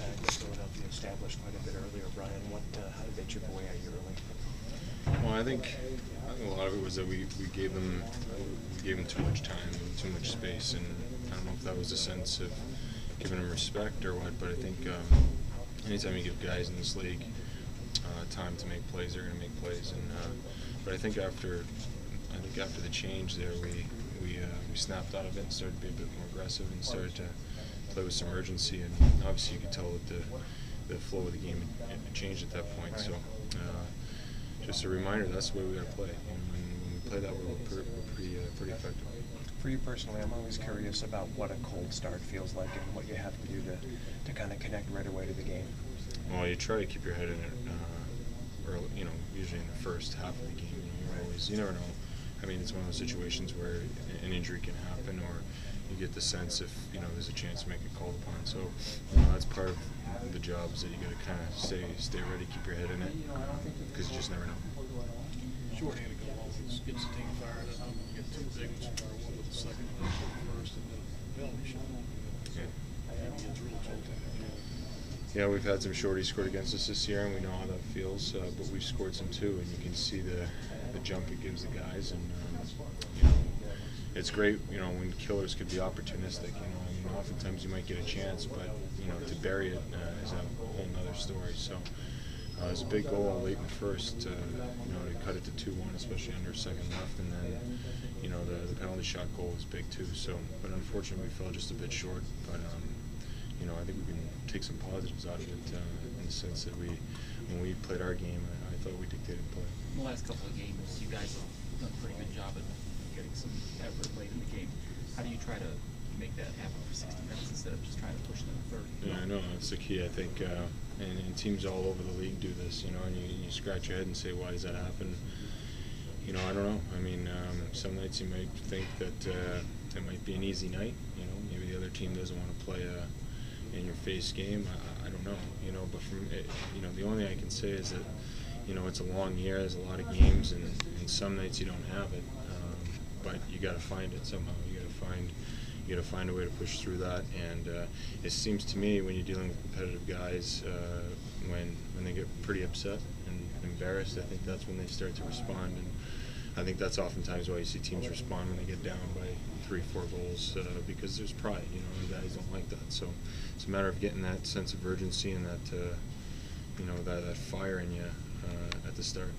back that Philadelphia established quite a bit earlier, Brian. How did they chip away at you early? Well, I think a lot of it was that we gave them too much time and too much space, and I don't know if that was a sense of giving them respect or what, but I think anytime you give guys in this league time to make plays, they're going to make plays. And but I think after the change there, we snapped out of it and started to be a bit more aggressive and started to play with some urgency. And obviously, you could tell that the flow of the game had changed at that point. So just a reminder, that's the way we got to play. And when we play that way, we're pretty effective. For you personally, I'm always curious about what a cold start feels like and what you have to do to kind of connect right away to the game. Well, you try to keep your head in it, early, usually in the first half of the game. You never know. I mean, it's one of those situations where an injury can happen, or you get the sense if there's a chance to make it called upon. So that's part of the job, is that you got to kind of stay ready, keep your head in it, because you just never know. Short-handed goal always gets the team fired up. You get two big ones, one with the second, one with the first, and then a penalty shot. Yeah. It gets real jolting. Yeah, we've had some shorties scored against us this year, and we know how that feels. But we've scored some too, and you can see the jump it gives the guys. And it's great. When killers could be opportunistic. Oftentimes you might get a chance, but to bury it is a whole nother story. So it was a big goal late in the first. To cut it to 2-1, especially under a second left, and then the penalty shot goal was big too. So, but unfortunately we fell just a bit short. But I think we can take some positives out of it in the sense that when we played our game, I thought we dictated play. In the last couple of games, you guys have done a pretty good job at getting some effort late in the game. How do you try to make that happen for 60 minutes instead of just trying to push it in the third? Yeah, I know, that's the key, I think, and teams all over the league do this, and you scratch your head and say, why does that happen? I don't know. I mean, some nights you might think that it might be an easy night, maybe the other team doesn't want to play a in-your-face game. I don't know, but from it, the only thing I can say is that it's a long year. There's a lot of games, and some nights you don't have it, but you got to find it somehow. You got to find a way to push through that. And it seems to me when you're dealing with competitive guys, when they get pretty upset and embarrassed, I think that's when they start to respond. And I think that's oftentimes why you see teams respond when they get down by 3-4 goals, because there's pride. The guys don't like that. So it's a matter of getting that sense of urgency and that that fire in you at the start.